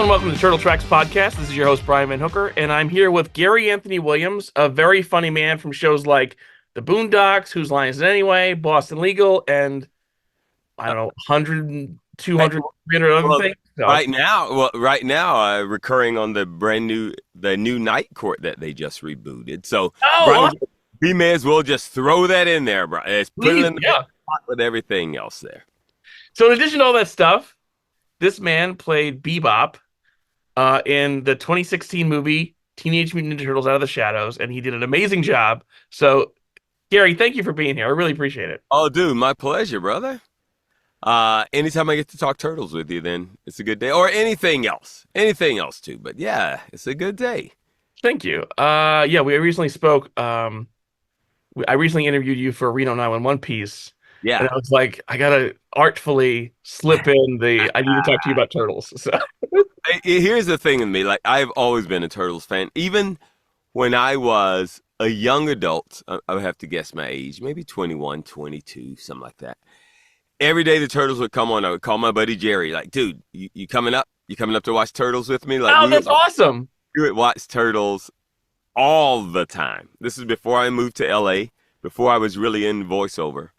and welcome to Turtle Tracks Podcast. This is your host, Brian VanHooker, and I'm here with Gary Anthony Williams, a very funny man from shows like The Boondocks, Whose Line Is It Anyway, Boston Legal, and I don't know, 100, 200, 300 other Well, things. So right now, recurring on the new Night Court that they just rebooted. So, Brian, we may as well just throw that in there, Brian. It's put it in the pot with everything else there. So, in addition to all that stuff, this man played Bebop in the 2016 movie Teenage Mutant Ninja Turtles Out of the Shadows, and he did an amazing job. So, Gary, thank you for being here. I really appreciate it. Oh, dude, my pleasure, brother. Anytime I get to talk turtles with you, then it's a good day. Or anything else too. But yeah, it's a good day. Thank you. Yeah, we recently spoke. I recently interviewed you for a Reno 911 piece. Yeah. And I was like, I gotta artfully slip in I need to talk to you about turtles. So here's the thing with me. Like, I've always been a Turtles fan. Even when I was a young adult, I would have to guess my age, maybe 21, 22, something like that. Every day the Turtles would come on, I would call my buddy Jerry, like, dude, you coming up? You coming up to watch Turtles with me? Like, that's awesome. We would watch Turtles all the time. This is before I moved to LA, before I was really in voiceover.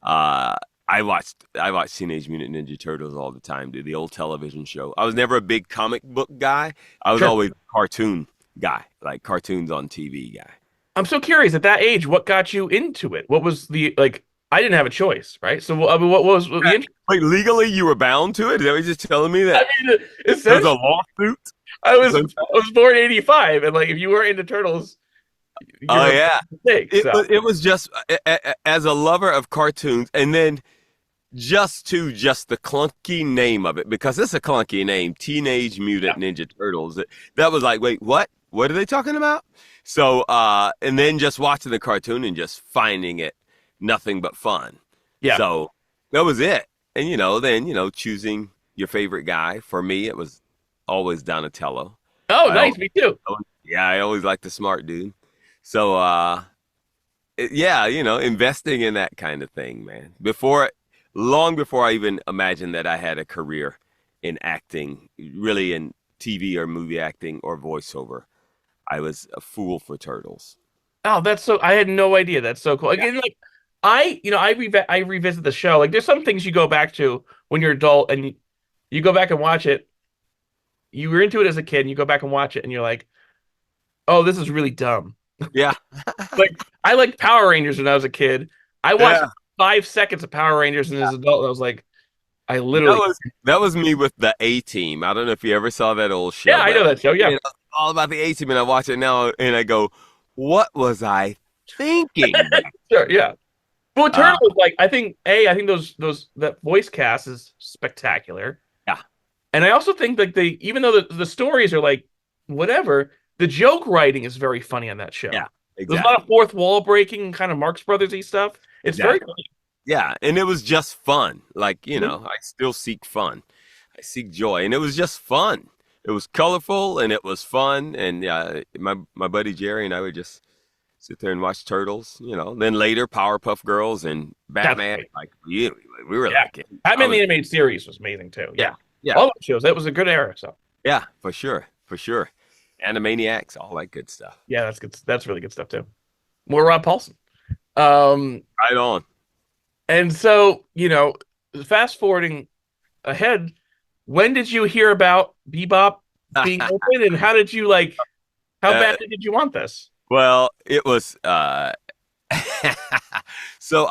I watched Teenage Mutant Ninja Turtles all the time, dude, the old television show. I was never a big comic book guy. I was always a cartoon guy, like cartoons on TV guy. I'm so curious, at that age, what got you into it? What was I didn't have a choice, right? So, I mean, what was the interest? Wait, legally you were bound to it? Is that what you're just telling me that? I mean, there's a lawsuit? I was born in 85, and if you weren't into turtles, it was just as a lover of cartoons, and then just the clunky name of it, because it's a clunky name, Teenage Mutant Ninja Turtles. That was like, wait, what? What are they talking about? So, and then just watching the cartoon and just finding it nothing but fun. Yeah. So that was it. And, then, choosing your favorite guy. For me, it was always Donatello. Oh, nice. Me too. I always liked the smart dude. So, investing in that kind of thing, man. Long before I even imagined that I had a career in acting, really in TV or movie acting or voiceover, I was a fool for Turtles. Oh, I had no idea. That's so cool. Again, I revisit the show. There's some things you go back to when you're adult and you go back and watch it. You were into it as a kid and you go back and watch it and you're like, oh, this is really dumb. Yeah. I liked Power Rangers when I was a kid. I watched 5 seconds of Power Rangers and as an adult, and I was like, I literally... That was me with the A-Team. I don't know if you ever saw that old show. Yeah, I know that show, yeah. All about the A-Team, and I watch it now and I go, what was I thinking? Sure, yeah. Well, Turtles, I think that voice cast is spectacular. Yeah. And I also think even though the stories are whatever, the joke writing is very funny on that show. Yeah, exactly. There's a lot of fourth wall breaking, kind of Marx Brothers-y stuff. It's very funny. Yeah, and it was just fun. I still seek fun. I seek joy, and it was just fun. It was colorful, and it was fun, and my buddy Jerry and I would just sit there and watch Turtles, Then later, Powerpuff Girls and Batman. We were like... Batman the Animated Series was amazing, too. Yeah. All those shows. That was a good era, so... Yeah, for sure. Animaniacs, all that good stuff. Yeah, that's good. That's really good stuff, too. More Rob Paulson. Right on. And so, fast forwarding ahead, when did you hear about Bebop being open, and how did you how badly did you want this? Well, it was so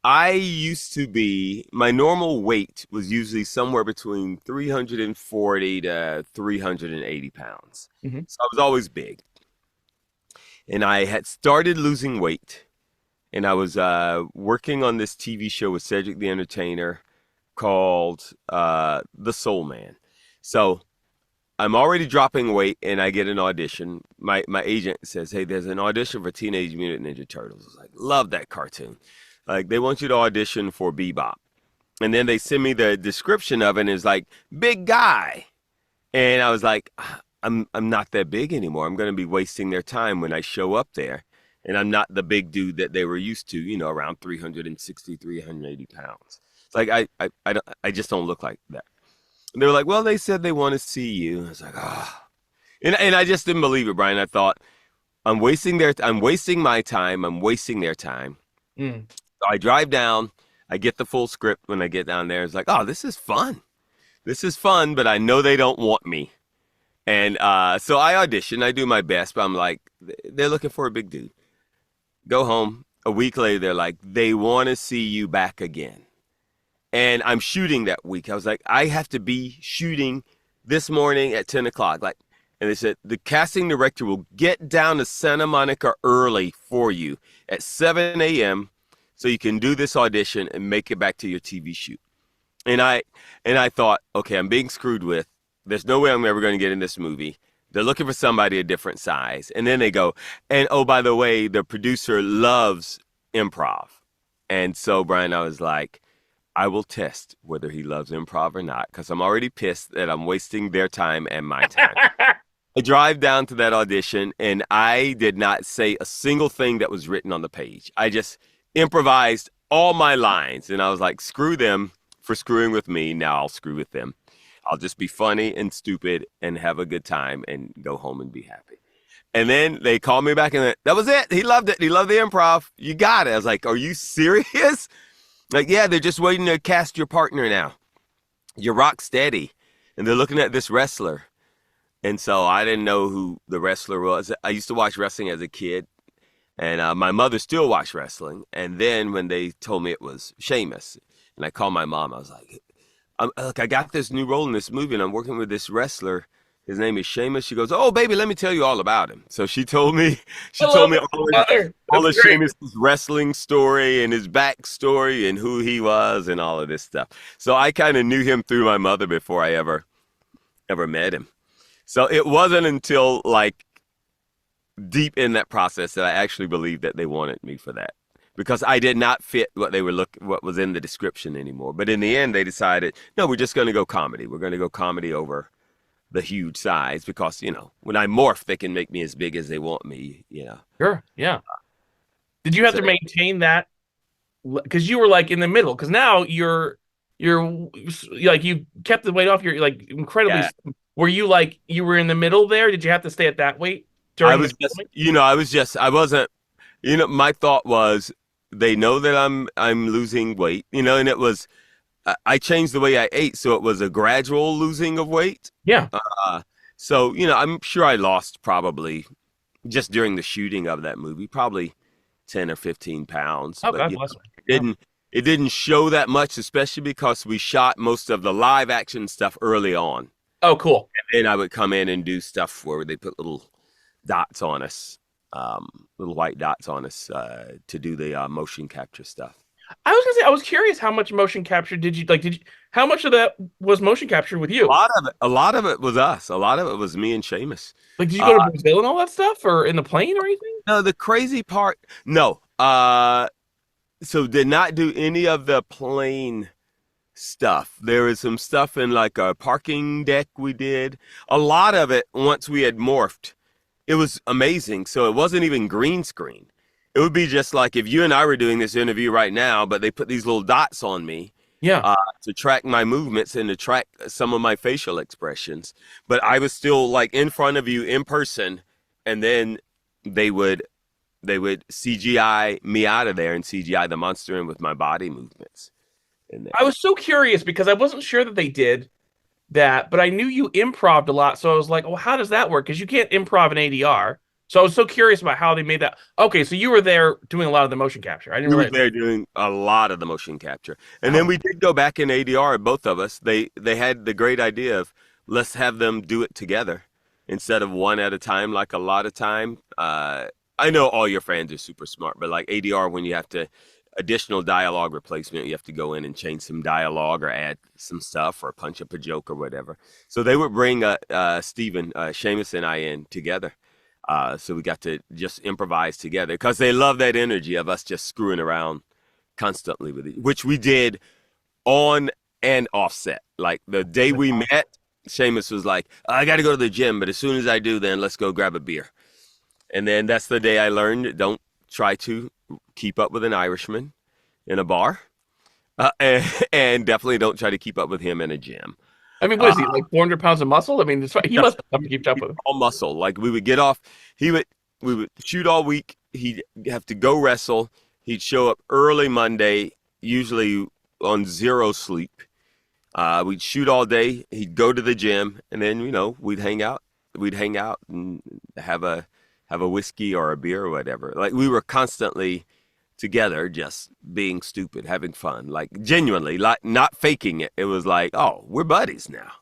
I used to be, my normal weight was usually somewhere between 340 to 380 pounds. Mm-hmm. So I was always big. And I had started losing weight. And I was working on this TV show with Cedric the Entertainer called The Soul Man. So I'm already dropping weight, and I get an audition. My agent says, hey, there's an audition for Teenage Mutant Ninja Turtles. I was like, love that cartoon. They want you to audition for Bebop. And then they send me the description of it, and it's like, big guy. And I was like, I'm not that big anymore. I'm going to be wasting their time when I show up there. And I'm not the big dude that they were used to, around 360, 380 pounds. It's like, I just don't look like that. they were like, well, they said they want to see you. I was like, ah. And I just didn't believe it, Brian. I thought, I'm wasting my time. I'm wasting their time. Mm. So I drive down. I get the full script when I get down there. It's like, oh, this is fun. This is fun, but I know they don't want me. And so I audition. I do my best, but I'm like, they're looking for a big dude. Go home. A week later, they're like, they want to see you back again. And I'm shooting that week. I was like, I have to be shooting this morning at 10 o'clock. Like, and they said, the casting director will get down to Santa Monica early for you at 7 a.m. so you can do this audition and make it back to your TV shoot. And I thought, okay, I'm being screwed with. There's no way I'm ever going to get in this movie. They're looking for somebody a different size. And then they go, and oh, by the way, the producer loves improv. And so, Brian, I was like, I will test whether he loves improv or not, because I'm already pissed that I'm wasting their time and my time. I drive down to that audition, and I did not say a single thing that was written on the page. I just improvised all my lines, and I was like, screw them for screwing with me. Now I'll screw with them. I'll just be funny and stupid and have a good time and go home and be happy. And then they called me back and that was it. He loved it. He loved the improv. You got it. I was like, are you serious? Like, yeah, they're just waiting to cast your partner now. You're Rocksteady. And they're looking at this wrestler. And so I didn't know who the wrestler was. I used to watch wrestling as a kid. And my mother still watched wrestling. And then when they told me it was Shamus, and I called my mom, I was like, look, I got this new role in this movie, and I'm working with this wrestler. His name is Shamus. She goes, oh, baby, let me tell you all about him. So she told me all of Shamus's wrestling story and his backstory and who he was and all of this stuff. So I kind of knew him through my mother before I ever met him. So it wasn't until like deep in that process that I actually believed that they wanted me for that, because I did not fit what was in the description anymore. But in the end, they decided, no, we're just going to go comedy. We're going to go comedy over the huge size, because, when I morph, they can make me as big as they want me. Sure. Yeah. Did you have So to maintain that? Because you were like in the middle. Because now you're like you kept the weight off. You're like incredibly. yeah, Were you like you were in the middle there? Did you have to stay at that weight I during the was just, filming? I wasn't, my thought was they know that I'm losing weight, and it was, I changed the way I ate. So it was a gradual losing of weight. Yeah. Uh, so, I'm sure I lost probably just during the shooting of that movie, probably 10 or 15 pounds. Oh, But, God bless me. it didn't, it didn't show that much, especially because we shot most of the live action stuff early on. Oh, cool. And then I would come in and do stuff where they put little dots on us, little white dots on us to do the motion capture stuff. I was gonna say I was curious how much motion capture did you like? How much of that was motion capture with you? A lot of it was us. A lot of it was me and Shamus. Like, did you go to Uh, Brazil and all that stuff, or in the plane or anything? no, the crazy part, no. So did not do any of the plane stuff. There was some stuff in like a parking deck we did. A lot of it, once we had morphed, it was amazing. So it wasn't even green screen. It would be just like if you and I were doing this interview right now, but they put these little dots on me Yeah. to track my movements and to track some of my facial expressions. But I was still like in front of you in person, and then they would CGI me out of there and CGI the monster in with my body movements in I there. was so curious because I wasn't sure that they did that, but I knew you improved a lot, so I was like, "Oh, how does that work?" Because you can't improv in ADR. So I was so curious about how they made that. Okay, so you were there doing a lot of the motion capture. I didn't We were realize. there doing a lot of the motion capture, and then Oh, we did go back in ADR. Both of us. They had the great idea of let's have them do it together instead of one at a time. Like a lot of time. I know all your fans are super smart, but like ADR, when you have to additional dialogue replacement, you have to go in and change some dialogue or add some stuff or punch up a joke or whatever. So they would bring Steven, Shamus, and I in together. So we got to just improvise together because they love that energy of us just screwing around constantly with it, which we did on and offset. Like the day we met, Shamus was like, I got to go to the gym, but as soon as I do, then let's go grab a beer. And then that's the day I learned don't try to keep up with an Irishman in a bar, and definitely don't try to keep up with him in a gym. I mean, what Uh, is he like 400 pounds of muscle? I mean, he no, must have to keep up he's with. all muscle. Like we would get off, he would we would shoot all week. He'd have to go wrestle. He'd show up early Monday, usually on zero sleep. We'd shoot all day. He'd go to the gym, and then we'd hang out. We'd hang out and have a whiskey or a beer or whatever. Like we were constantly together, just being stupid, having fun, like genuinely, like not faking it. It was like, oh, we're buddies now.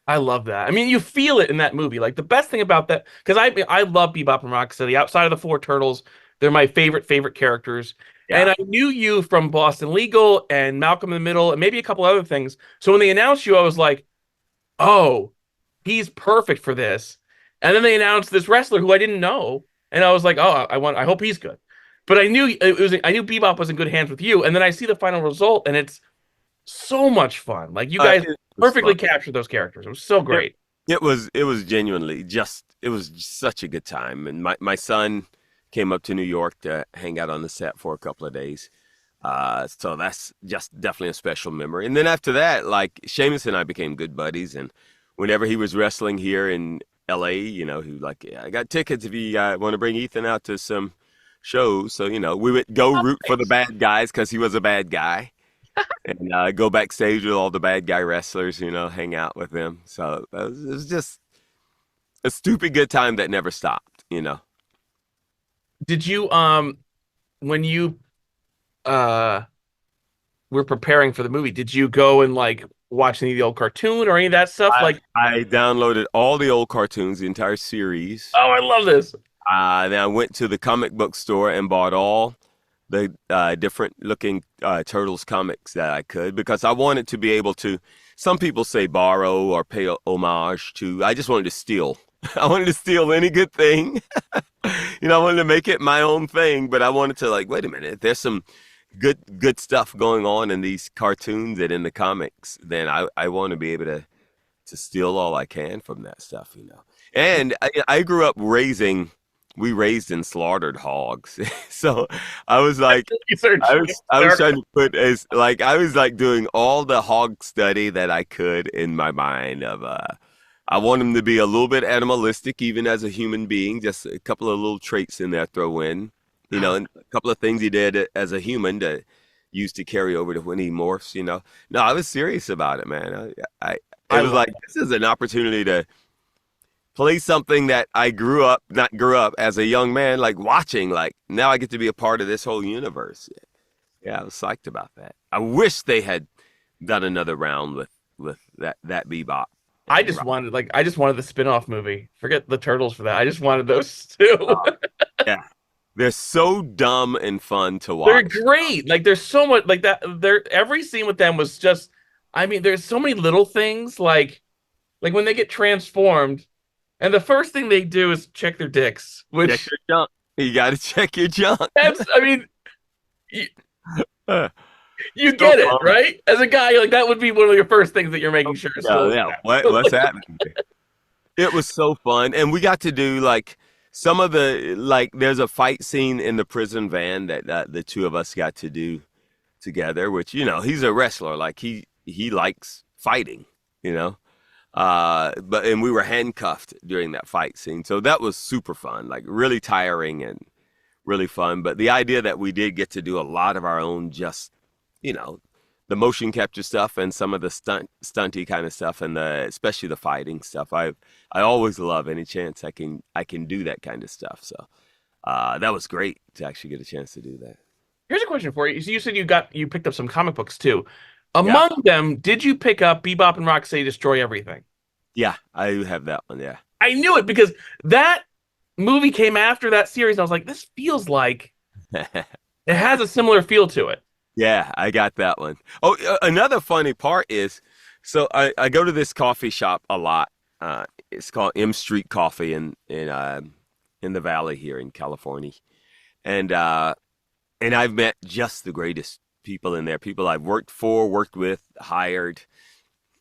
I love that. I mean, you feel it in that movie. Like the best thing about that, because I love Bebop and Rocksteady. Outside of the four turtles, they're my favorite characters. And Yeah. I knew you from Boston Legal and Malcolm in the Middle and maybe a couple other things. So when they announced you, I was like, oh, he's perfect for this. And then they announced this wrestler who I didn't know, and I was like, oh, I hope he's good. But I knew Bebop was in good hands with you. And then I see the final result, and it's so much fun. Like you guys It was fun. perfectly captured those characters. It was so It, great. it was genuinely just it was such a good time. And my son came up to New York to hang out on the set for a couple of days. So that's just definitely a special memory. And then after that, like Shamus and I became good buddies. And whenever he was wrestling here in LA, he was like, yeah, I got tickets if you want to bring Ethan out to some shows. So, we would go Oh, root for the thanks. bad guys because he was a bad guy. And go backstage with all the bad guy wrestlers, hang out with them. So it was just a stupid good time that never stopped. Did you when you uh were preparing for the movie, did you go and like watch any of the old cartoon or any of that stuff? I, Like, I downloaded all the old cartoons, the entire series. oh, I love this. Then I went to the comic book store and bought all the different looking Turtles comics that I could because I wanted to be able to, some people say borrow or pay homage to, I just wanted to steal. I wanted to steal any good thing. I wanted to make it my own thing, but I wanted to like, wait a minute, there's some good stuff going on in these cartoons and in the comics, then I want to be able to steal all I can from that stuff. And I grew up we raised and slaughtered hogs. So I was like, Research. I was trying to put as like I was like doing all the hog study that I could in my mind of I want him to be a little bit animalistic even as a human being, just a couple of little traits in there throw in, and a couple of things he did as a human to use to carry over to when he morphs. No, I was serious about it, man. It I was love like this is an opportunity to play something that I not grew up as a young man, like watching. Like now I get to be a part of this whole universe. Yeah, I was psyched about that. I wish they had done another round with that Bebop and Rock. I just wanted the spin-off movie. Forget the turtles for that. I just wanted those two. Yeah, they're so dumb and fun to They're watch. great. Like there's so much like that. They're every scene with them was just I mean, there's so many little things like when they get transformed and the first thing they do is check their dicks, Check which your junk. You got to check your junk. that's I mean, you, Uh, you so get it, fun. right? As a guy, like that would be one of your first things that you're making sure is Yeah, fully yeah. wrapped. What's happening? It was so fun, and we got to do like some of the like. There's a fight scene in the prison van that the two of us got to do together. Which he's a wrestler, like he likes fighting, you know. And we were handcuffed during that fight scene, so that was super fun, like really tiring and really fun. But the idea that we did get to do a lot of our own, just you know, the motion capture stuff and some of the stunty kind of stuff, and especially the fighting stuff. I always love any chance I can do that kind of stuff. So that was great to actually get a chance to do that. Here's a question for you. So you said you picked up some comic books too. Yeah, Among them, did you pick up Bebop and Rocksteady Destroy Everything? yeah, I have that one. Yeah, I knew it because that movie came after that series. And I was like, this feels like it has a similar feel to it. yeah, I got that one. Oh, another funny part is, so I go to this coffee shop a lot. It's called M Street Coffee in the Valley here in California, and I've met just the greatest people in there. People I've worked for, worked with, hired,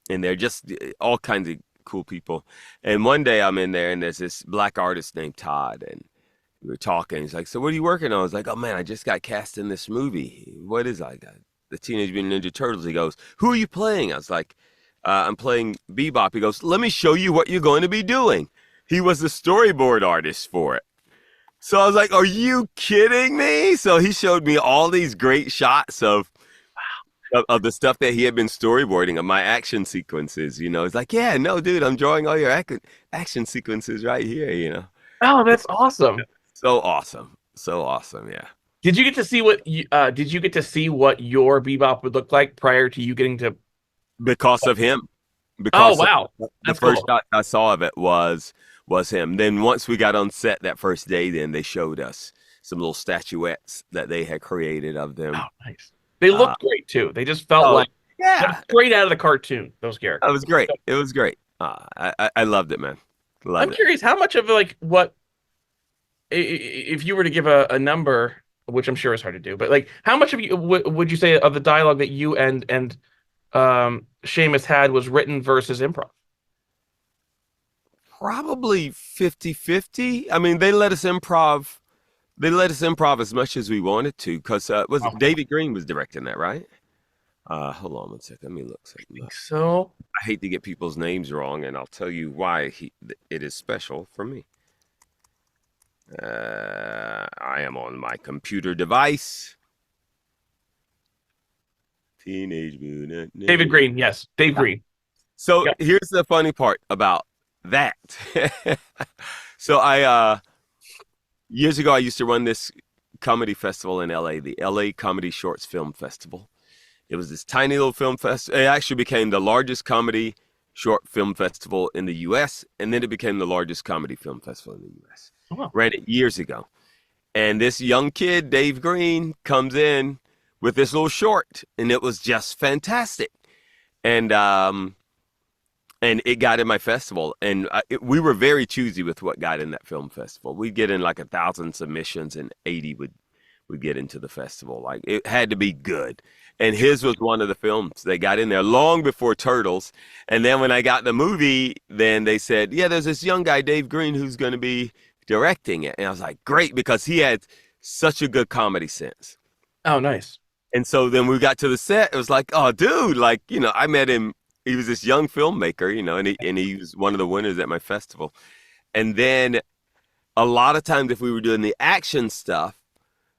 and they're just all kinds of cool people. And one day I'm in there, and there's this black artist named Todd, and we were talking. He's like, "So what are you working on?" I was like, "Oh man, I just got cast in this movie. What is it? I got the Teenage Mutant Ninja Turtles." He goes, "Who are you playing?" I was like, I'm playing Bebop. He goes, let me show you what you're going to be doing. He was the storyboard artist for it. So I was like, are you kidding me? So he showed me all these great shots of the stuff that he had been storyboarding of my action sequences. It's like, yeah, no, dude, I'm drawing all your action sequences right here. Oh, that's awesome. So awesome. So awesome. Yeah. Did you get to see what your Bebop would look like prior to you getting to? Because of him. Oh, Because wow. the That's first cool. shot I saw of it was him. Then once we got on set that first day, then they showed us some little statuettes that they had created of Oh, them. nice. They Uh, looked great too. They just felt oh like yeah, straight out of the cartoon, those it was characters. great. It was great. I loved it, man. I'm Loved it. curious how much of like if you were to give a number, which I'm sure is hard to do, but like how much of you would you say of the dialogue that you and Shamus had was written versus improv? Probably 50-50. I mean, they let us improv. They let us improv as much as we wanted to, because was Oh, David Green was directing that, right? Hold on one second. Let me look I something think up. so. I hate to get people's names wrong, and I'll tell you why it is special for me. I am on my computer device. Teenage Mutant David Ninja. Green, yes, Dave Green. So Yep. here's the funny part about that. So years ago I used to run this comedy festival in LA, the LA Comedy Shorts Film Festival. It was this tiny little film festival. It actually became the largest comedy short film festival in the US, and then it became the largest comedy film festival in the US. Oh, wow. Ran it years ago. And this young kid, Dave Green, comes in with this little short, and it was just fantastic. And and it got in my festival, and we were very choosy with what got in that film festival. We'd get in like 1,000 submissions, and 80 would get into the festival. Like it had to be good. And his was one of the films that got in there long before Turtles. And then when I got the movie, then they said, yeah, there's this young guy, Dave Green, who's going to be directing it. And I was like, great, because he had such a good comedy sense. Oh, nice. And so then we got to the set. It was like, oh, dude, like, I met him. He was this young filmmaker, and he was one of the winners at my festival. And then a lot of times, if we were doing the action stuff,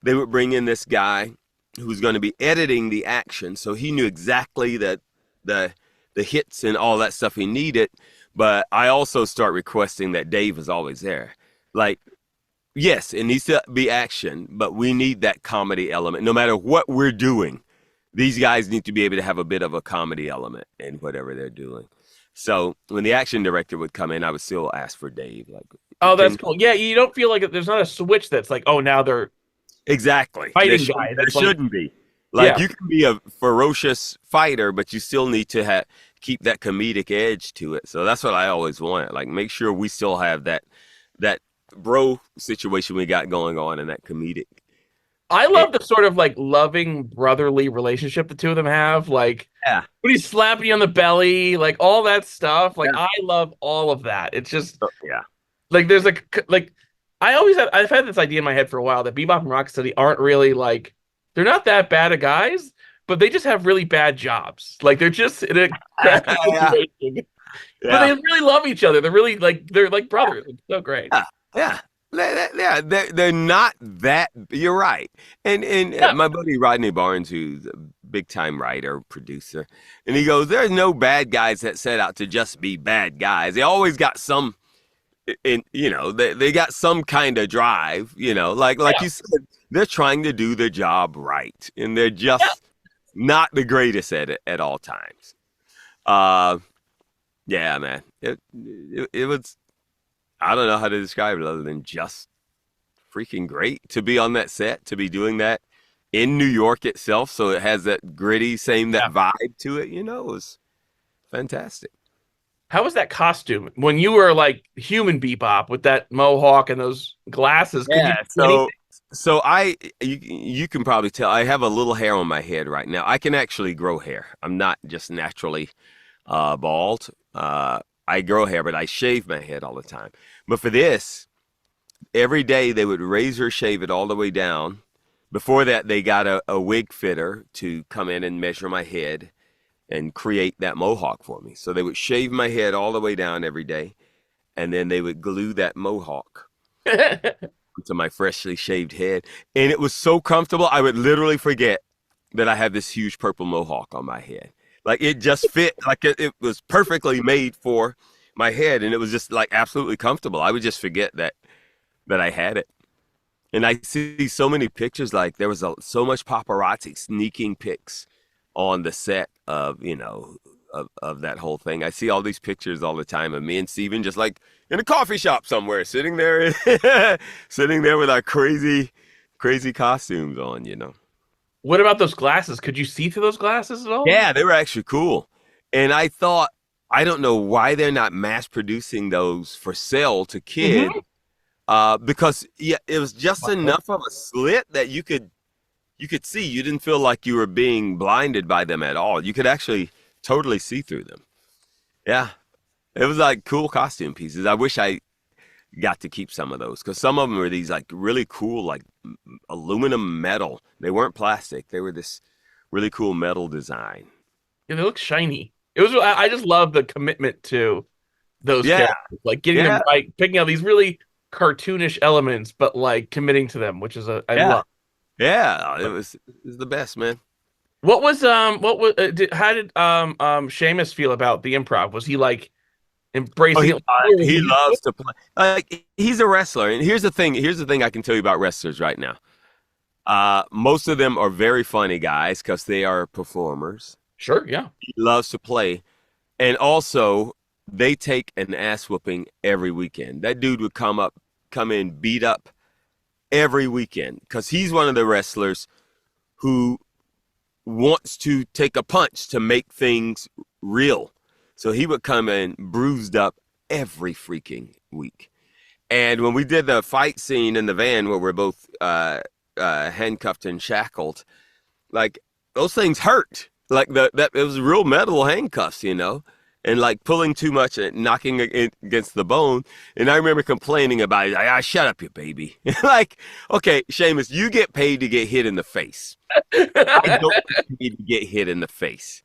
they would bring in this guy who was going to be editing the action, so he knew exactly the hits and all that stuff he needed. But I also start requesting that Dave is always there. Like, yes, it needs to be action, but we need that comedy element. No matter what we're doing, these guys need to be able to have a bit of a comedy element in whatever they're doing. So when the action director would come in, I would still ask for Dave. Like, Oh, that's can cool. Yeah, you don't feel like there's not a switch that's like, oh, now they're exactly. There, fighting should, guys. there It's like, shouldn't be. Like yeah, you can be a ferocious fighter, but you still need to keep that comedic edge to it. So that's what I always want. Like make sure we still have that bro situation we got going on and that comedic. I edge. love the sort of like loving brotherly relationship the two of them have. Like Yeah. when he's slapping you on the belly, like all that stuff. Like Yeah. I love all of that. It's just Yeah. like there's like I've had this idea in my head for a while that Bebop and Rocksteady aren't really like they're not that bad of guys, but they just have really bad jobs. Like they're just in a crappy Yeah. situation. But they Yeah. really love each other. They're like brothers. It's so great. Yeah. Yeah. Yeah, they're not that. You're right. And Yeah. my buddy Rodney Barnes, who's a big time writer, producer, and he goes, "There's no bad guys that set out to just be bad guys. They always got some, they got some kind of drive. Like Yeah. you said, they're trying to do their job right, and they're Yeah. just not the greatest at it at all times. Uh, yeah, man, it was. I don't know how to describe it other than just freaking great to be on that set, to be doing that in New York itself. So it has that gritty, that Yeah. vibe to it, it was fantastic. How was that costume when you were like human Bebop with that mohawk and those glasses? Could you Yeah. do anything? So you can probably tell I have a little hair on my head right now. I can actually grow hair. I'm not just naturally bald. I grow hair, but I shave my head all the time. But for this, every day they would razor shave it all the way down. Before that, they got a wig fitter to come in and measure my head. and create that mohawk for me. So they would shave my head all the way down every day, and then they would glue that mohawk to my freshly shaved head. And it was so comfortable, I would literally forget that I had this huge purple mohawk on my head. Like it just fit, like it was perfectly made for my head, and it was just like absolutely comfortable. I would just forget that I had it. And I see so many pictures, like there was so much paparazzi sneaking pics on the set of, of that whole thing. I see all these pictures all the time of me and Steven just like in a coffee shop somewhere, sitting there, sitting there with our crazy, crazy costumes on. What about those glasses? Could you see through those glasses at all? Yeah, they were actually cool. And I thought, I don't know why they're not mass producing those for sale to kids. Hmm. Because yeah, it was just enough of a slit that you could see. You didn't feel like you were being blinded by them at all. You could actually totally see through them. Yeah, it was like cool costume pieces. I wish I got to keep some of those because some of them were these like really cool like aluminum metal. They weren't plastic. They were this really cool metal design. Yeah, they look shiny. It was. I just love the commitment to those Yeah, characters, like getting them yeah, right, picking out these really cartoonish elements, but like committing to them, which is a I yeah, love. yeah. It was the best, man. How did Shamus feel about the improv? Was he like Oh, embracing he it like more when he he used to? loves to play. Like he's a wrestler, and here's the thing. Here's the thing I can tell you about wrestlers right now. Most of them are very funny guys because they are performers. Sure, yeah. He loves to play, and also they take an ass whooping every weekend. That dude would come in beat up every weekend because he's one of the wrestlers who wants to take a punch to make things real. So he would come in bruised up every freaking week. And when we did the fight scene in the van where we're both handcuffed and shackled, like those things hurt. Like that it was real metal handcuffs, and like pulling too much and knocking it against the bone. And I remember complaining about it. Shut up, you baby. Like, okay, Seamus, you get paid to get hit in the face. I don't get paid to get hit in the face.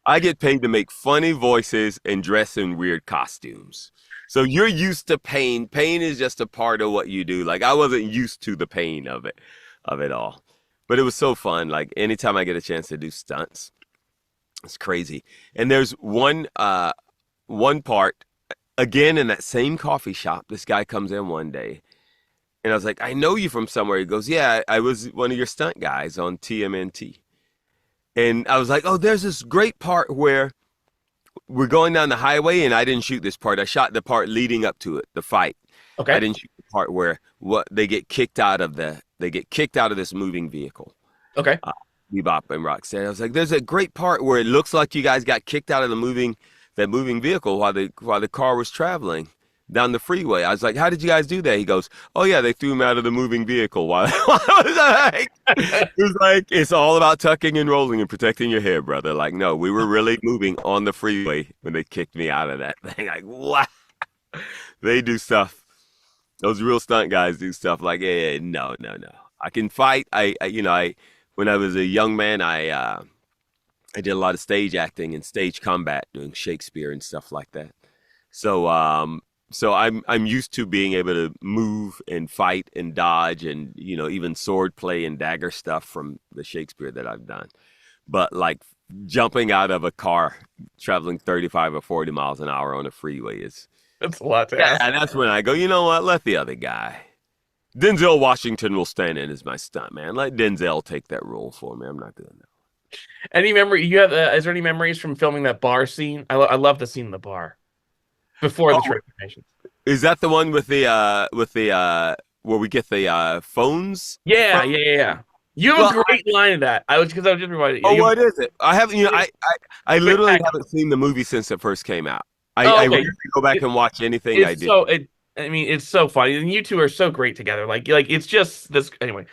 I get paid to make funny voices and dress in weird costumes. So you're used to pain. Pain is just a part of what you do. Like I wasn't used to the pain of it all. But it was so fun. Like anytime I get a chance to do stunts, it's crazy. And there's one part again in that same coffee shop. This guy comes in one day and I was like, I know you from somewhere. He goes, yeah, I was one of your stunt guys on TMNT. And I was like, oh, there's this great part where we're going down the highway, and I didn't shoot this part. I shot the part leading up to it, the fight. I Okay, didn't shoot the part where what they get kicked out of this moving vehicle. okay. Uh, Bebop and Rocksteady. I was like, there's a great part where it looks like you guys got kicked out of that moving vehicle while the car was traveling down the freeway. I was like, how did you guys do that? He goes, oh yeah, they threw him out of the moving vehicle. While I was like, it was like, it's all about tucking and rolling and protecting your hair, brother. Like, no, we were really moving on the freeway when they kicked me out of that thing. Like, what? They do stuff. Those real stunt guys do stuff like, yeah, no, no, no. I can fight. When I was a young man, I did a lot of stage acting and stage combat, doing Shakespeare and stuff like that. So I'm used to being able to move and fight and dodge and even sword play and dagger stuff from the Shakespeare that I've done. But like jumping out of a car traveling 35 or 40 miles an hour on a freeway is That's a lot to yeah, ask. and that's when I go, you know what? Let the other guy. Denzel Washington will stand in as my stunt man. Let Denzel take that role for me. I'm not doing that. Any memory you have? Is there any memories from filming that bar scene? I love the scene in the bar before the Oh, transformation. is that the one with the where we get the phones Yeah, from? yeah, yeah, yeah. You have Well, a great line of that. I was just reminded. oh, You have what is it? I haven't, I literally spectacular. haven't seen the movie since it first came out. I Oh, rarely okay. go back It, and watch anything I it's did. so it. I mean, it's so funny, and you two are so great together. Like it's just this. Anyway,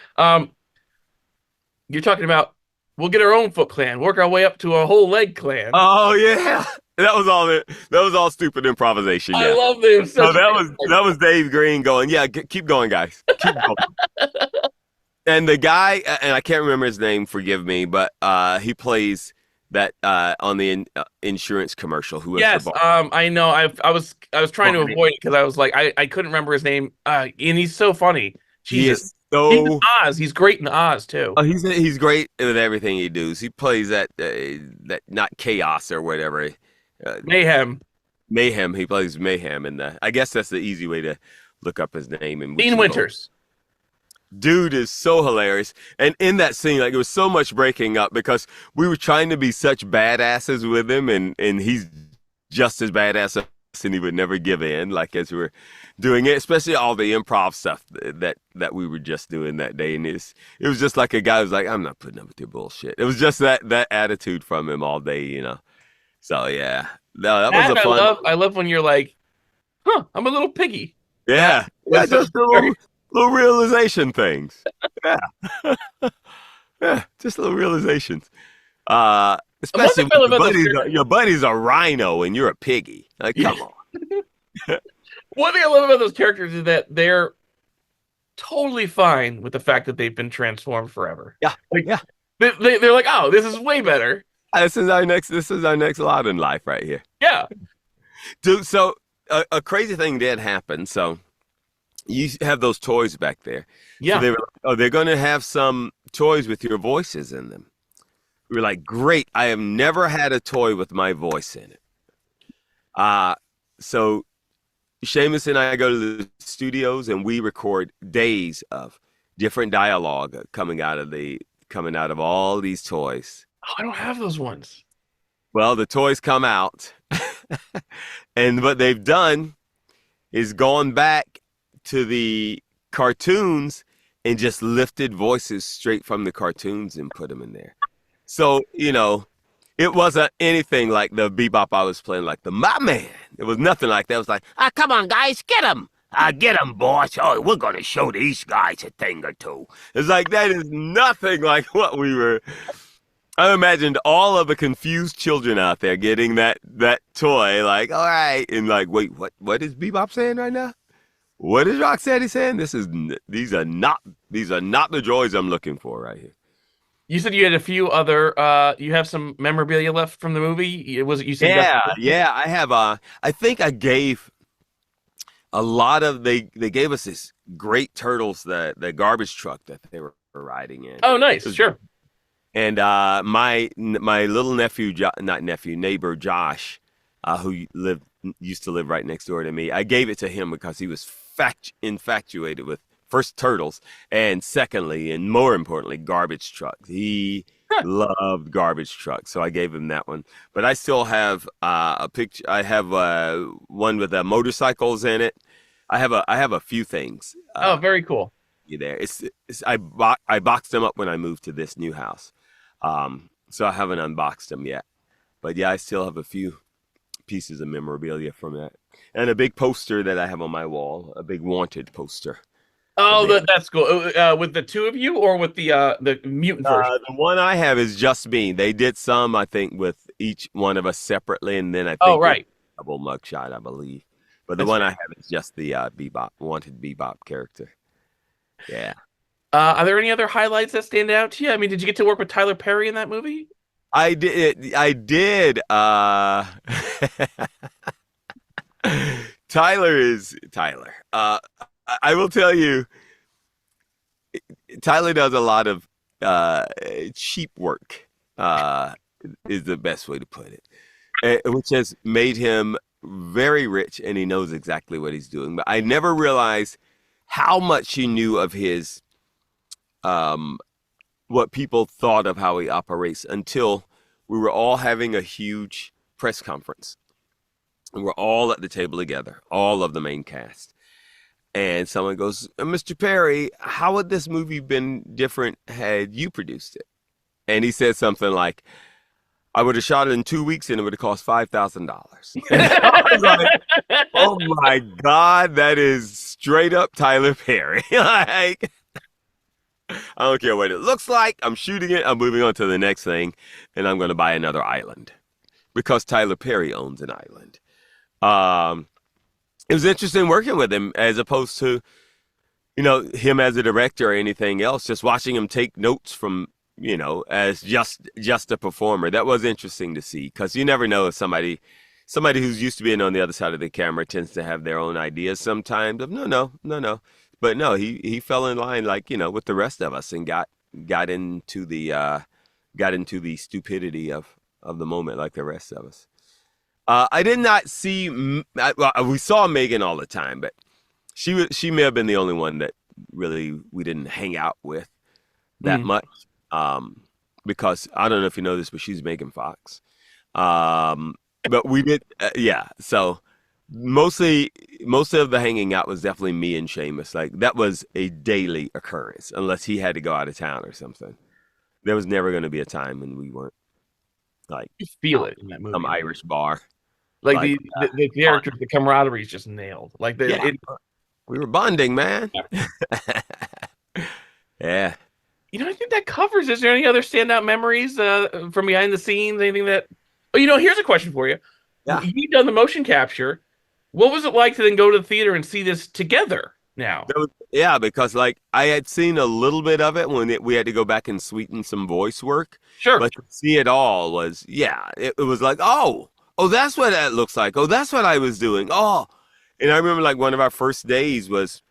you're talking about we'll get our own Foot Clan, work our way up to a whole leg clan. Oh yeah, that was all stupid improvisation. I Yeah. love this. No, Such a that was Dave Green going. Yeah, keep going, guys. Keep going. And the guy, and I can't remember his name. Forgive me, but he plays that on the insurance commercial. Who was the Yes, boss? I know. I was trying to Barney. avoid it because I was like, I couldn't remember his name. And he's so funny. He Jesus, is he's in so. Oz. He's great in Oz too. Oh, he's great with everything he does. He plays that not chaos or whatever. Uh, Mayhem. Mayhem. He plays Mayhem, and I guess that's the easy way to look up his name in which Dean he roles. Winters. Dude is so hilarious. And in that scene, like, it was so much breaking up because we were trying to be such badasses with him, and he's just as badass, and he would never give in, like, as we were doing it, especially all the improv stuff that we were just doing that day. And it was just like a guy who was like, I'm not putting up with your bullshit. It was just that attitude from him all day, you know. So yeah. No, that was That a fun. I love when you're like, huh, I'm a little piggy. That Yeah. Yeah, was just a very. little realization things. Yeah. Yeah, just little realizations. One Especially thing when I love about those characters. your buddy's a rhino and you're a piggy. Like, Yeah. come on. One thing I love about those characters is that they're totally fine with the fact that they've been transformed forever. Yeah, Like yeah. they're like, oh, this is way better. This is our next lot in life right here. Yeah. Dude, so a crazy thing did happen. So you have those toys back there. So Yeah. they were like, oh, they're gonna have some toys with your voices in them. We were like, great. I have never had a toy with my voice in it. So Shamus and I go to the studios and we record days of different dialogue coming out of all these toys. Oh, I don't have those ones. Well, the toys come out, and what they've done is gone back to the cartoons and just lifted voices straight from the cartoons and put them in there. So, it wasn't anything like the Bebop I was playing, like the My Man. It was nothing like that. It was like, come on, guys, get him. Get him, boss. Oh, we're going to show these guys a thing or two. It's like, that is nothing like what we were. I imagined all of the confused children out there getting that toy, like, all right, and like, wait, what is Bebop saying right now? What is Rocksteady saying? These are not the joys I'm looking for right here. You said you had a few other you have some memorabilia left from the movie. It was you said you got Yeah, I have I think I gave a lot of they gave us this great Turtles, the garbage truck that they were riding in. Oh, nice. Sure. And my little neighbor Josh, who used to live right next door to me, I gave it to him because he was infatuated with first Turtles, and secondly, and more importantly, garbage trucks. He loved garbage trucks, so I gave him that one. But I still have a picture. I have one with motorcycles in it. I have a few things. Oh, very cool. There, I boxed them up when I moved to this new house, so I haven't unboxed them yet. But yeah, I still have a few pieces of memorabilia from that, and a big poster that I have on my wall, a big wanted poster. Oh, that's cool. With the two of you, or with the mutant version? The one I have is just me. They did some, I think, with each one of us separately, and then I Oh, think right. double mugshot, I believe. But the That's one fair. I have is just the wanted Bebop character. Yeah. Are there any other highlights that stand out to you? I mean, did you get to work with Tyler Perry in that movie? I did. I did. Tyler is Tyler. I will tell you, Tyler does a lot of cheap work. Is the best way to put it, which has made him very rich, and he knows exactly what he's doing. But I never realized how much he knew of his what people thought of how he operates until we were all having a huge press conference. And we're all at the table together, all of the main cast. And someone goes, Mr. Perry, how would this movie been different had you produced it? And he said something like, I would have shot it in 2 weeks and it would have cost $5,000. And I was like, oh my God, that is straight up Tyler Perry. Like, I don't care what it looks like. I'm shooting it. I'm moving on to the next thing. And I'm going to buy another island because Tyler Perry owns an island. It was interesting working with him as opposed to, him as a director or anything else. Just watching him take notes from, as just a performer. That was interesting to see because you never know if somebody who's used to being on the other side of the camera tends to have their own ideas sometimes of no. But no, he fell in line like, with the rest of us and got into the stupidity of the moment like the rest of us. I did not see. Well, we saw Megan all the time, but she may have been the only one that really we didn't hang out with that Mm. much. Because I don't know if you know this, but she's Megan Fox. But we did, yeah. So most of the hanging out was definitely me and Shamus. Like that was a daily occurrence, unless he had to go out of town or something. There was never going to be a time when we weren't like You feel it in that some movie, man. Irish bar. Like Like, the fun. characters, the camaraderie is just nailed. Like Yeah, we were bonding, man. Yeah. I think that covers. Is there any other standout memories from behind the scenes? Anything that? Oh, here's a question for you. Yeah. You've done the motion capture. What was it like to then go to the theater and see this together now? Yeah, because like I had seen a little bit of it when we had to go back and sweeten some voice work, Sure. but to see it all was, yeah, it was like, oh, that's what that looks like. Oh, that's what I was doing. Oh, and I remember like one of our first days was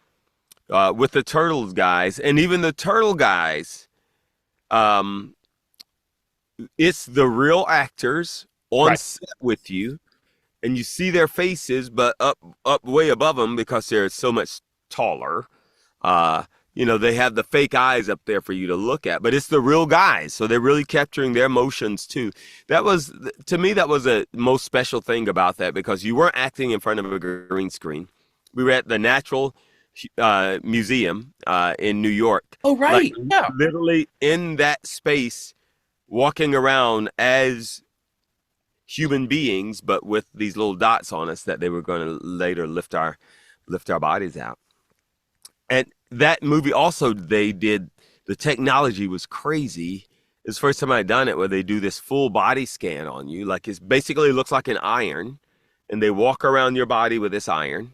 with the Turtles guys, and even the Turtle guys, um, it's the real actors on Right. set with you, and you see their faces, but up way above them because they're so much taller. Uh, they have the fake eyes up there for you to look at, but it's the real guys, so they're really capturing their emotions too. That was, to me, that was the most special thing about that because you weren't acting in front of a green screen. We were at the Natural Museum in New York, Oh, like right. Yeah. literally in that space, walking around as human beings, but with these little dots on us that they were going to later lift our bodies out. And that movie also, they did, the technology was crazy. It's the first time I'd done it where they do this full body scan on you. Like it basically looks like an iron, and they walk around your body with this iron,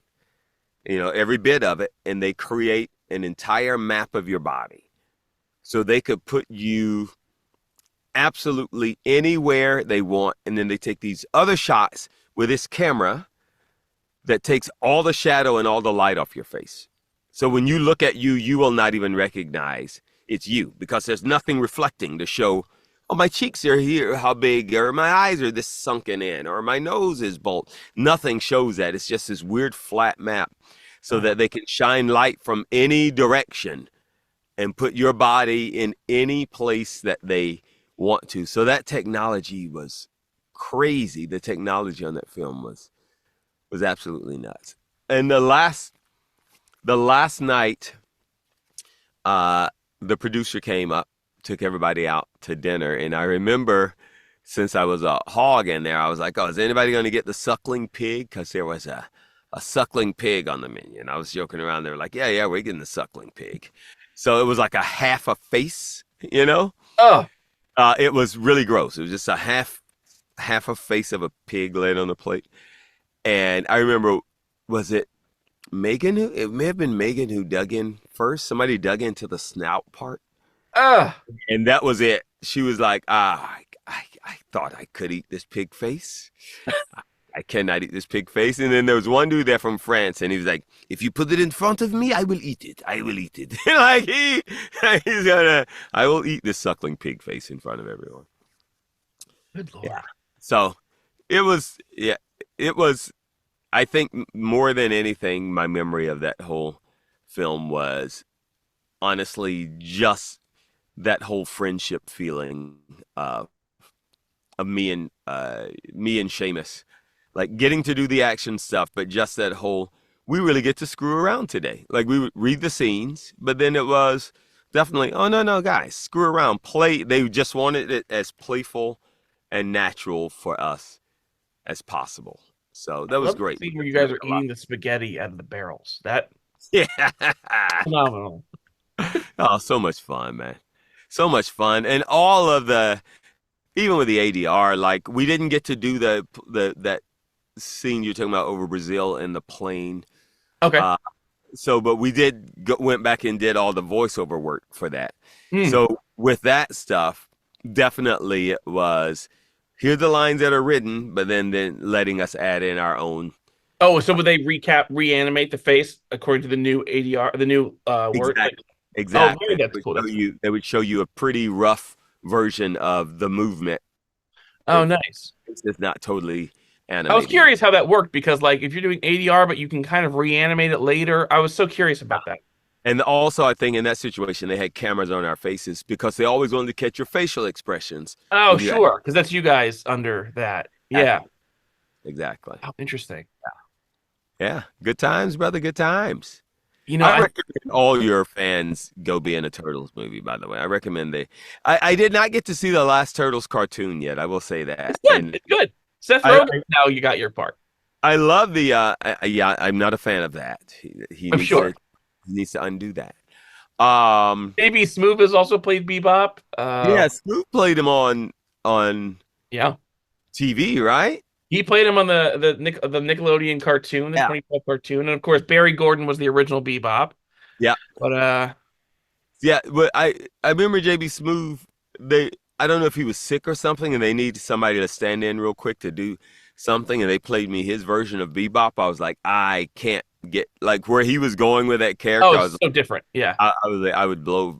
every bit of it, and they create an entire map of your body. So they could put you absolutely anywhere they want. And then they take these other shots with this camera that takes all the shadow and all the light off your face. So when you look at you, you will not even recognize it's you because there's nothing reflecting to show, oh, my cheeks are here, how big, or my eyes are this sunken in, or my nose is bold. Nothing shows that. It's just this weird flat map so Uh-huh. that they can shine light from any direction and put your body in any place that they want to. So that technology was crazy. The technology on that film was absolutely nuts. And the last night, uh, the producer came up, took everybody out to dinner, and I remember since I was a hog in there, I was like, "Oh, is anybody going to get the suckling pig?" Because there was a suckling pig on the menu, and I was joking around. They were like, "Yeah, we're getting the suckling pig." So it was like a half a face, you know. Oh, It was really gross. It was just a half a face of a pig laid on the plate. And I remember, was it Megan who? It may have been Megan who dug in first. Somebody dug into the snout part, uh, and that was it. She was like, I thought I could eat this pig face. I cannot eat this pig face. And then there was one dude there from France, and he was like, if you put it in front of me, I will eat it. I will eat it. Like I will eat this suckling pig face in front of everyone. good Yeah. Lord. So yeah, it was, I think more than anything, my memory of that whole film was honestly just that whole friendship feeling of me and Seamus, like getting to do the action stuff, but just that whole we really get to screw around today. Like we would read the scenes, but then it was definitely, oh no guys, screw around, play. They just wanted it as playful and natural for us as possible. So I that was love the great. We scene where got you to guys make are a lot. eating the spaghetti out of the barrels. That Yeah. phenomenal. Oh, so much fun, man. So much fun. And all of the, even with the ADR, like we didn't get to do that scene you're talking about over Brazil in the plane. Okay. Uh, but we went back and did all the voiceover work for that. Hmm. So with that stuff, definitely it was here are the lines that are written, but then letting us add in our own. Oh, so would they reanimate the face according to the new ADR, the new word? Exactly. Oh, very Exactly. that's cool. That's They would show you a pretty rough version of the movement. oh, nice. It's just not totally I was animated. curious how that worked because, like, if you're doing ADR, but you can kind of reanimate it later, I was so curious about that. And also, I think in that situation, they had cameras on our faces because they always wanted to catch your facial expressions Oh, when you sure, because that's you guys under that. Yeah. exactly. Exactly. Oh, interesting. Yeah. Good times, brother. Good times. You know, I I recommend all your fans go be in a Turtles movie, by the way. I recommend I did not get to see the last Turtles cartoon yet. I will say that. it's good. And It's good. Seth I, Rogen. Now you got your part. I love yeah, I'm not a fan of that. I'm sure. He needs to undo that. Um, Maybe Smooth has also played Bebop. yeah, Scoop played him on Yeah. TV, right? He played him on the Nickelodeon cartoon, the Yeah. 2012 cartoon, and of course Barry Gordon was the original Bebop. Yeah. But Yeah, but I remember JB Smooth. They I don't know if he was sick or something, and they needed somebody to stand in real quick to do something, and they played me his version of Bebop. I was like, I can't get like where he was going with that oh, character. I it's was so different. Yeah. I was like, I would blow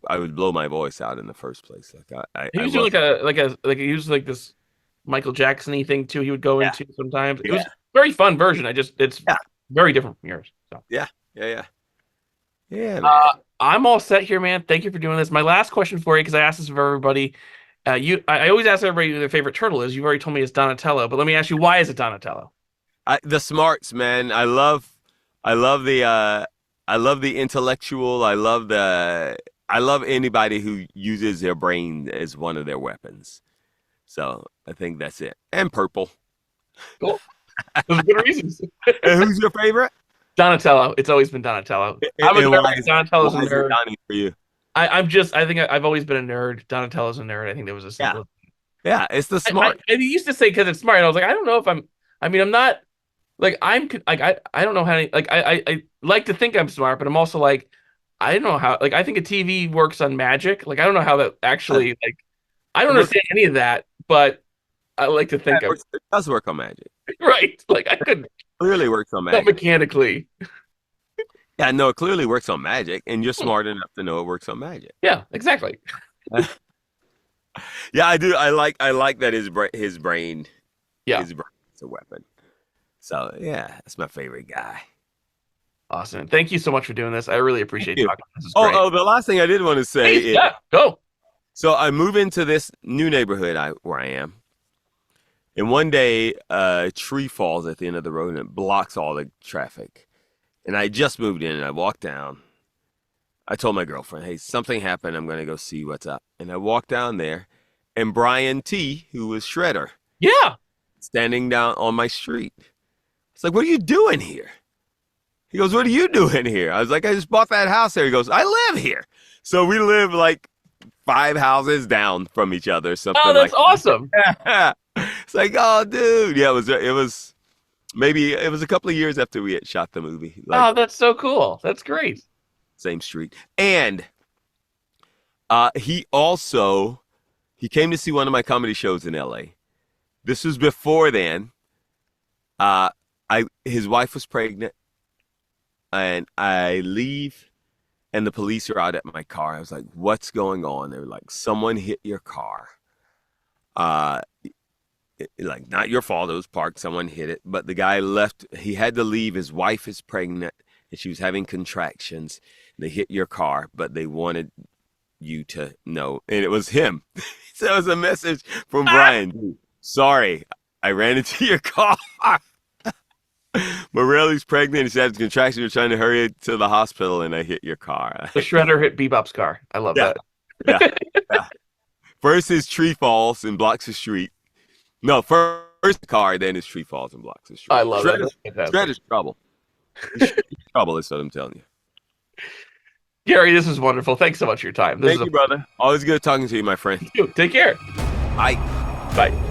my voice out in the first place. Like He I was doing was like he was like this Michael Jackson-y thing too. He would go yeah into sometimes. It yeah was a very fun version. It's yeah very different from yours. So yeah yeah yeah man. I'm all set here, man. Thank you for doing this. My last question for you, because I asked this of everybody. I always ask everybody who their favorite turtle is. You've already told me it's Donatello, but let me ask you, why is it Donatello? The smarts, man. I love I love the intellectual. I love anybody who uses their brain as one of their weapons. So I think that's it. And purple. Cool. Those are good reasons. And who's your favorite? Donatello. It's always been Donatello. I'm a And nerd. Donatello's a why is it nerd. Donnie for you? I think I've always been a nerd. Donatello's a nerd. I think there was a Yeah, simple. yeah. It's the smart. I used to say because it's smart. And I was like, I don't know if I'm. I mean, I'm not like I don't know how to like I like to think I'm smart, but I'm also like I don't know how like I think a TV works on magic. Like I don't know how that actually like I don't It works. understand any of that, but I like to think I'm It does work on magic. right. Like I could Clearly works on not magic. mechanically. Yeah, no, it clearly works on magic, and you're smart enough to know it works on magic. Yeah, exactly. Yeah, I do. I like that Yeah, his brain is a weapon. So yeah, that's my favorite guy. awesome. Thank you so much for doing this. I really Thank appreciate you. talking. This is great. The last thing I did want to say Please, is, yeah, go. so I move into this new neighborhood where I am, and one day a tree falls at the end of the road and it blocks all the traffic. And I just moved in and I walked down. I told my girlfriend, "Hey, something happened. I'm going to go see what's up." And I walked down there, and Brian T, who was Shredder, Yeah. standing down on my street. It's like, "What are you doing here?" He goes, "What are you doing here?" I was like, "I just bought that house there." He goes, "I live here." So we live like 5 houses down from each other, Oh, something that's like awesome. that. It's like, oh, dude. Yeah, it was maybe it was a couple of years after we had shot the movie, like Oh, that's so cool. That's great. same street. And he came to see one of my comedy shows in LA. This was before then. I his wife was pregnant, and I leave, and the police are out at my car. I was like, "What's going on?" They were like, "Someone hit your car. Uh, like not your fault. It was parked. Someone hit it, but the guy left. He had to leave. His wife is pregnant, and she was having contractions. They hit your car, but they wanted you to know." And it was him. So it was a message from Brian. "Sorry, I ran into your car. Morelli's pregnant. She's having contractions. We're trying to hurry her to the hospital, and I hit your car." The shredder hit Bebop's car. I love Yeah, that. yeah, yeah. First his tree falls and blocks the street. No, first the car, then his tree falls and blocks the street. I love that. That's fantastic. Shredder's trouble. He's trouble, that's what I'm telling you. Gary, this is wonderful. Thanks so much for your time. This Thank is you, brother. Always good talking to you, my friend. Take care. Bye. Bye.